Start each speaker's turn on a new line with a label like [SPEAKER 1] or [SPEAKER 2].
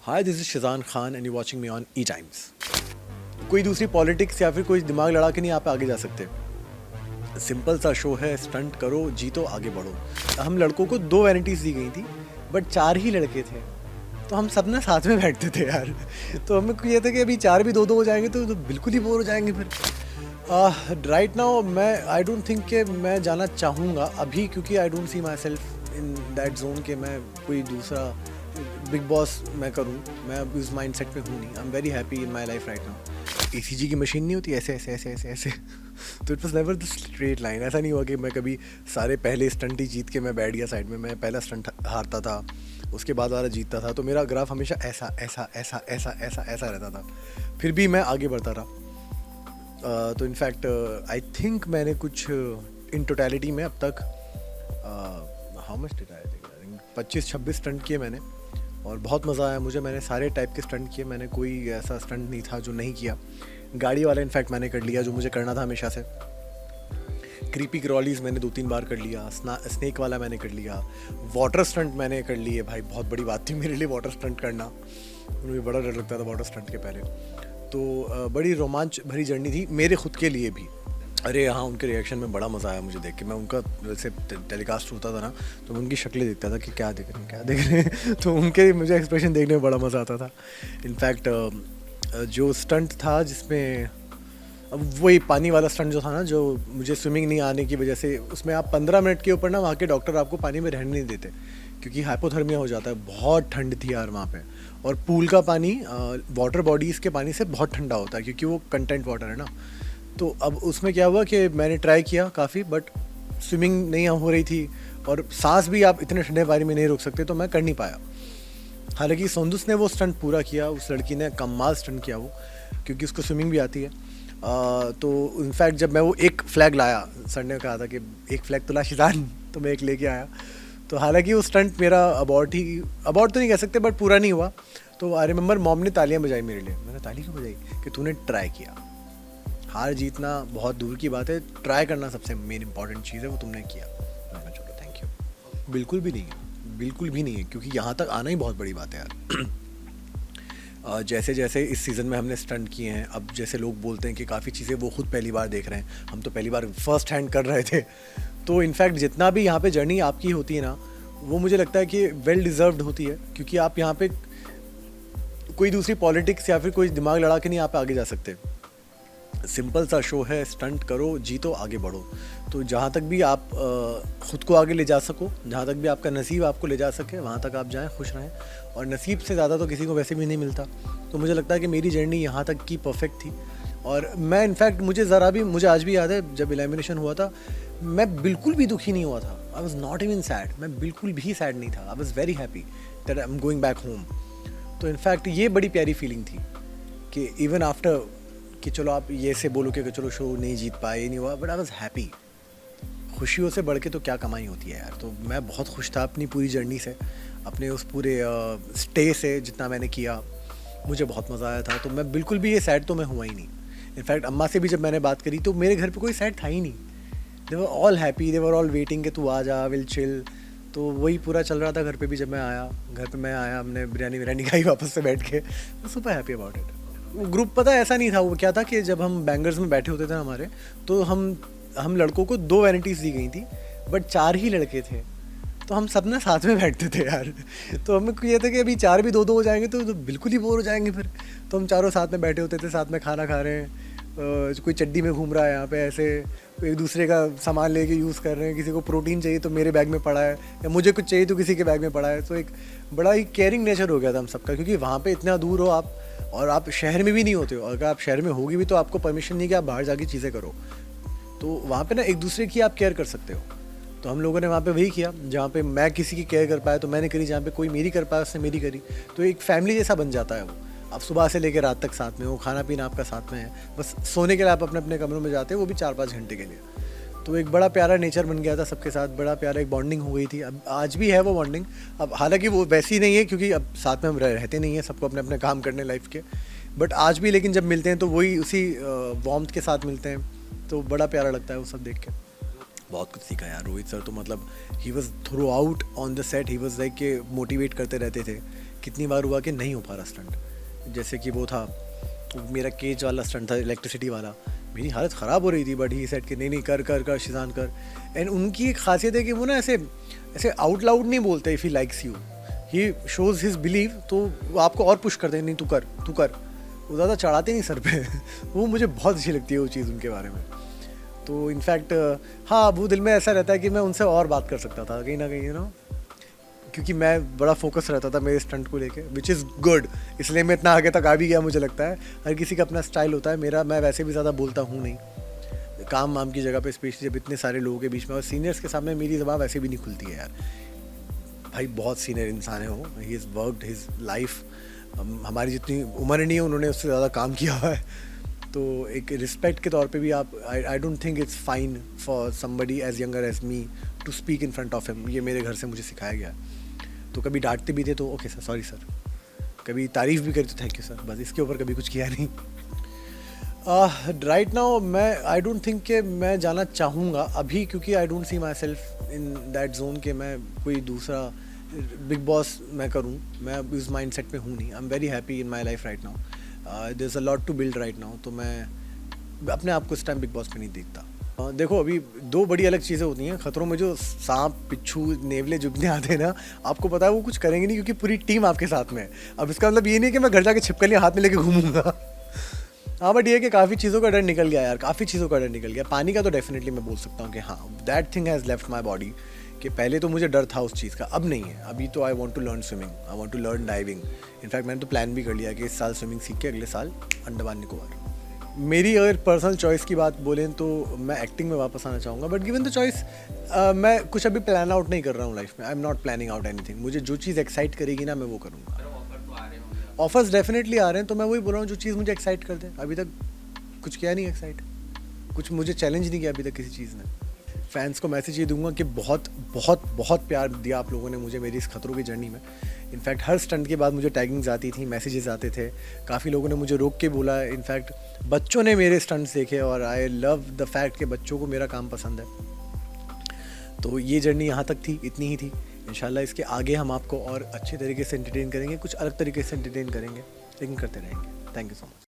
[SPEAKER 1] Hi this is Sheezan Khan and you watching me on E Times. कोई दूसरी politics या फिर कोई दिमाग लड़ा के नहीं आप आगे जा सकते। सिंपल सा शो है, स्टंट करो, जीतो, आगे बढ़ो। हम लड़कों को 2 वैनिटीज दी गई थी बट 4 ही लड़के थे, तो हम सब ना साथ में बैठते थे यार। तो हमें ये था कि अभी 4 भी 2-2 हो जाएंगे तो बिल्कुल ही बोर हो जाएंगे फिर। राइट नाउ मैं आई डोंट थिंक कि मैं जाना चाहूँगा अभी, क्योंकि I don't see my self in that zone कि मैं कोई दूसरा बिग बॉस मैं करूँ। मैं अब उस माइंड सेट पे हूँ नहीं। I am very happy in my life right now. ECG की मशीन नहीं होती ऐसे ऐसे ऐसे ऐसे ऐसे तो it was never the straight line. ऐसा नहीं हुआ कि मैं कभी सारे पहले स्टंट ही जीत के मैं बैठ गया साइड में। मैं पहला स्टंट हारता था, उसके बाद वाला जीतता था, तो मेरा ग्राफ हमेशा ऐसा ऐसा ऐसा ऐसा ऐसा ऐसा रहता था। फिर भी मैं आगे बढ़ता रहा। तो इनफैक्ट आई थिंक मैंने कुछ इन टोटलिटी में अब तक how much did I think 25-26 stunt किए मैंने, और बहुत मज़ा आया मुझे। मैंने सारे टाइप के स्टंट किए, मैंने कोई ऐसा स्टंट नहीं था जो नहीं किया। गाड़ी वाला इनफैक्ट मैंने कर लिया जो मुझे करना था हमेशा से। क्रीपी क्रॉलीज मैंने 2-3 बार कर लिया। स्नेक वाला मैंने कर लिया। वाटर स्टंट मैंने कर लिए भाई, बहुत बड़ी बात थी मेरे लिए वाटर स्टंट करना। मुझे बड़ा डर लगता था वाटर स्टंट के पहले। तो बड़ी रोमांच भरी जर्नी थी मेरे खुद के लिए भी। अरे हाँ, उनके रिएक्शन में बड़ा मज़ा आया मुझे देख के। मैं उनका जैसे टेलीकास्ट होता था ना, तो मैं उनकी शक्लें देखता था कि क्या देख रहे हैं क्या देख रहे हैं तो उनके मुझे एक्सप्रेशन देखने में बड़ा मज़ा आता था। इनफैक्ट जो स्टंट था जिसमें अब वही पानी वाला स्टंट जो था ना, जो मुझे स्विमिंग नहीं आने की वजह से, उसमें आप 15 मिनट के ऊपर ना वहाँ के डॉक्टर आपको पानी में रहने नहीं देते क्योंकि हाइपोथर्मिया हो जाता है। बहुत ठंड थी यार वहाँ पे। और पूल का पानी वाटर बॉडीज़ के पानी से बहुत ठंडा होता है क्योंकि वो कंटेंट वाटर है ना। तो अब उसमें क्या हुआ कि मैंने ट्राई किया काफ़ी, बट स्विमिंग नहीं हो रही थी और सांस भी आप इतने ठंडे पानी में नहीं रोक सकते, तो मैं कर नहीं पाया। हालांकि सोंदुस ने वो स्टंट पूरा किया, उस लड़की ने कमाल स्टंट किया वो, क्योंकि उसको स्विमिंग भी आती है। तो इनफैक्ट जब मैं वो एक फ्लैग लाया, सर ने कहा था कि एक फ्लैग तो ला शिजान, तो मैं एक लेके आया। तो हालांकि वो स्टंट मेरा अबॉर्ड तो नहीं कह सकते बट पूरा नहीं हुआ। तो आई रिमेंबर मॉम ने तालियां बजाई मेरे लिए। मैंने ताली क्यों बजाई कि तूने ट्राई किया। हार जीतना बहुत दूर की बात है, ट्राई करना सबसे मेन इंपॉर्टेंट चीज़ है, वो तुमने किया। मैंने चलो थैंक यू। बिल्कुल भी नहीं है, बिल्कुल भी नहीं है, क्योंकि यहाँ तक आना ही बहुत बड़ी बात है यार। जैसे जैसे इस सीज़न में हमने स्टंट किए हैं, अब जैसे लोग बोलते हैं कि काफ़ी चीज़ें वो खुद पहली बार देख रहे हैं, हम तो पहली बार फर्स्ट हैंड कर रहे थे। तो इनफैक्ट जितना भी यहाँ पे जर्नी आपकी होती है ना, वो मुझे लगता है कि वेल डिज़र्व्ड होती है, क्योंकि आप यहाँ पे कोई दूसरी पॉलिटिक्स या फिर कोई दिमाग लड़ा के नहीं आप आगे जा सकते। सिंपल सा शो है, स्टंट करो, जीतो, आगे बढ़ो। तो जहाँ तक भी आप ख़ुद को आगे ले जा सको, जहाँ तक भी आपका नसीब आपको ले जा सके, वहाँ तक आप जाएं, खुश रहें। और नसीब से ज़्यादा तो किसी को वैसे भी नहीं मिलता। तो मुझे लगता है कि मेरी जर्नी यहाँ तक की परफेक्ट थी। और मैं इनफैक्ट मुझे आज भी याद है जब एलिमिनेशन हुआ था, मैं बिल्कुल भी दुखी नहीं हुआ था। I was not even sad, मैं बिल्कुल भी सैड नहीं था। I was very happy that I am going back home. तो इनफैक्ट ये बड़ी प्यारी फीलिंग थी कि इवन आफ्टर कि चलो आप ये से बोलो कि चलो शो नहीं जीत पाए, ये नहीं हुआ, बट आई वॉज हैप्पी। खुशियों से बढ़ के तो क्या कमाई होती है यार। तो मैं बहुत खुश था अपनी पूरी जर्नी से, अपने उस पूरे स्टे से, जितना मैंने किया मुझे बहुत मज़ा आया था। तो मैं बिल्कुल भी ये सैड तो मैं हुआ ही नहीं। इनफैक्ट अम्मा से भी जब मैंने बात करी तो मेरे घर पे कोई सैड था ही नहीं। They were all happy, they were all waiting कि तू आ जा, विल चिल। तो वही पूरा चल रहा था घर पे भी। जब मैं आया घर पे, मैं आया, हमने बिरयानी खाई वापस से बैठ के, सुपर हैप्पी अबाउट इट। वो ग्रुप पता ऐसा नहीं था, वो क्या था कि जब हम बैंगर्स में बैठे होते थे हमारे, तो हम लड़कों को 2 वैनिटीज़ दी गई थी बट 4 ही लड़के थे, तो हम सब ना साथ में बैठते थे यार। तो हमें ये था कि अभी 4 भी 2-2 हो जाएंगे तो बिल्कुल ही बोर हो जाएंगे फिर। तो हम चारों साथ में बैठे होते थे, साथ में खाना खा रहे हैं, कोई चड्डी में घूम रहा है यहाँ पे ऐसे, एक दूसरे का सामान लेके यूज़ कर रहे हैं। किसी को प्रोटीन चाहिए तो मेरे बैग में पड़ा है, या मुझे कुछ चाहिए तो किसी के बैग में पड़ा है। तो एक बड़ा ही केयरिंग नेचर हो गया था हम सबका, क्योंकि वहाँ पे इतना दूर हो आप, और आप शहर में भी नहीं होते हो। अगर आप शहर में होगी भी तो आपको परमिशन नहीं कि आप बाहर जाके चीज़ें करो। तो वहाँ पे ना एक दूसरे की आप केयर कर सकते हो। तो हम लोगों ने वहाँ पे वही किया, जहाँ पे मैं किसी की केयर कर पाया तो मैंने करी, जहाँ पे कोई मेरी कर पाया उसने मेरी करी। तो एक फैमिली जैसा बन जाता है वो। आप सुबह से लेकर रात तक साथ में हो, खाना पीना आपका साथ में है, बस सोने के लिए आप अपने अपने कमरों में जाते हो, वो भी 4-5 घंटे के लिए। तो एक बड़ा प्यारा नेचर बन गया था सबके साथ, बड़ा प्यारा एक बॉन्डिंग हो गई थी। अब आज भी है वो बॉन्डिंग। अब हालांकि वो वैसी नहीं है क्योंकि अब साथ में हम रहते नहीं हैं, सबको अपने अपने काम करने लाइफ के, बट आज भी लेकिन जब मिलते हैं तो वही उसी वार्मथ के साथ मिलते हैं। तो बड़ा प्यारा लगता है वो सब देख के। बहुत कुछ सीखा यार रोहित सर तो, मतलब he was through out on the set, he was like के मोटिवेट करते रहते थे कितनी बार हुआ कि नहीं हो पा रहा स्टंट। जैसे कि वो था मेरा केज वाला स्टंट था, इलेक्ट्रिसिटी वाला, मेरी हालत ख़राब हो रही थी, बट ही सेड कि नहीं नहीं कर कर कर शिजान कर। एंड उनकी एक खासियत है कि वो ना ऐसे ऐसे आउट लाउड नहीं बोलते if he likes you, he shows his believe, तो वो आपको और पुश करते हैं, नहीं तू कर तू कर, वो ज़्यादा चढ़ाते नहीं सर पे वो मुझे बहुत अच्छी लगती है वो चीज़ उनके बारे में। तो इनफैक्ट हाँ, वो दिल में ऐसा रहता है कि मैं उनसे और बात कर सकता था कहीं ना कहीं, यू नो, क्योंकि मैं बड़ा फोकस रहता था मेरे स्टंट को लेके, विच इज़ गुड, इसलिए मैं इतना आगे तक आ भी गया। मुझे लगता है हर किसी का अपना स्टाइल होता है, मेरा मैं वैसे भी ज़्यादा बोलता हूँ नहीं काम वाम की जगह पे, स्पेशली जब इतने सारे लोगों के बीच में और सीनियर्स के सामने मेरी ज़बान वैसे भी नहीं खुलती है यार। भाई बहुत सीनियर इंसान है वो, he is worked his life, हमारी जितनी उम्र नहीं है उन्होंने उससे ज़्यादा काम किया हुआ है। तो एक रिस्पेक्ट के तौर पे भी आप, I don't think it's fine for somebody as younger as me to speak in front of him. ये मेरे घर से मुझे सिखाया गया। तो कभी डांटते भी थे तो ओके सर, सॉरी सर, कभी तारीफ़ भी करी तो थैंक यू सर, बस इसके ऊपर कभी कुछ किया नहीं। राइट नाउ मैं आई डोंट थिंक कि मैं जाना चाहूँगा अभी, क्योंकि I don't see my self in that zone कि मैं कोई दूसरा बिग बॉस मैं करूँ। मैं इस माइंड सेट में हूँ नहीं। I am very happy in my life right now, there is a lot to build right now. तो मैं अपने आप को इस टाइम बिग बॉस में नहीं देखता। देखो अभी दो बड़ी अलग चीज़ें होती हैं। खतरों में जो सांप पिच्छू नेवले जुगने आते हैं ना, आपको पता है वो कुछ करेंगे नहीं क्योंकि पूरी टीम आपके साथ में है। अब इसका मतलब ये नहीं कि मैं घर जाके छिपकलियाँ हाथ में लेके घूमूंगा। हाँ, बट ये है कि काफ़ी चीज़ों का डर निकल गया यार, काफ़ी चीज़ों का डर निकल गया। पानी का तो डेफिनेटली मैं बोल सकता हूँ कि हाँ, that thing has left my body, कि पहले तो मुझे डर था उस चीज़ का, अब नहीं है। अभी तो I want to learn swimming, I want to learn diving. In fact मैंने तो प्लान भी कर लिया कि इस साल स्विमिंग सीख के अगले साल अंडमान निकोबार। मेरी अगर पर्सनल चॉइस की बात बोलें तो मैं एक्टिंग में वापस आना चाहूँगा, बट गिवन द चॉइस मैं कुछ अभी प्लान आउट नहीं कर रहा हूँ लाइफ में। I am not planning out anything. मुझे जो चीज़ एक्साइट करेगी ना मैं वो करूँगा। ऑफर्स डेफिनेटली आ रहे हैं, तो मैं वही बोल रहा हूँ जो चीज़ मुझे एक्साइट कर दे। अभी तक कुछ किया नहीं एक्साइट, कुछ मुझे चैलेंज नहीं किया अभी तक किसी चीज़ ने। फैंस को मैसेज ये दूंगा कि बहुत बहुत बहुत प्यार दिया आप लोगों ने मुझे मेरी इस खतरों की जर्नी में। इनफैक्ट हर स्टंट के बाद मुझे टैगिंग्स आती थी, मैसेजेस आते थे, काफ़ी लोगों ने मुझे रोक के बोला। इनफैक्ट बच्चों ने मेरे स्टंट्स देखे और आई लव द फैक्ट कि बच्चों को मेरा काम पसंद है। तो ये जर्नी यहाँ तक थी, इतनी ही थी। इंशाल्लाह इसके आगे हम आपको और अच्छे तरीके से एंटरटेन करेंगे, कुछ अलग तरीके से एंटरटेन करेंगे, लेकिन करते रहेंगे। Thank you so much.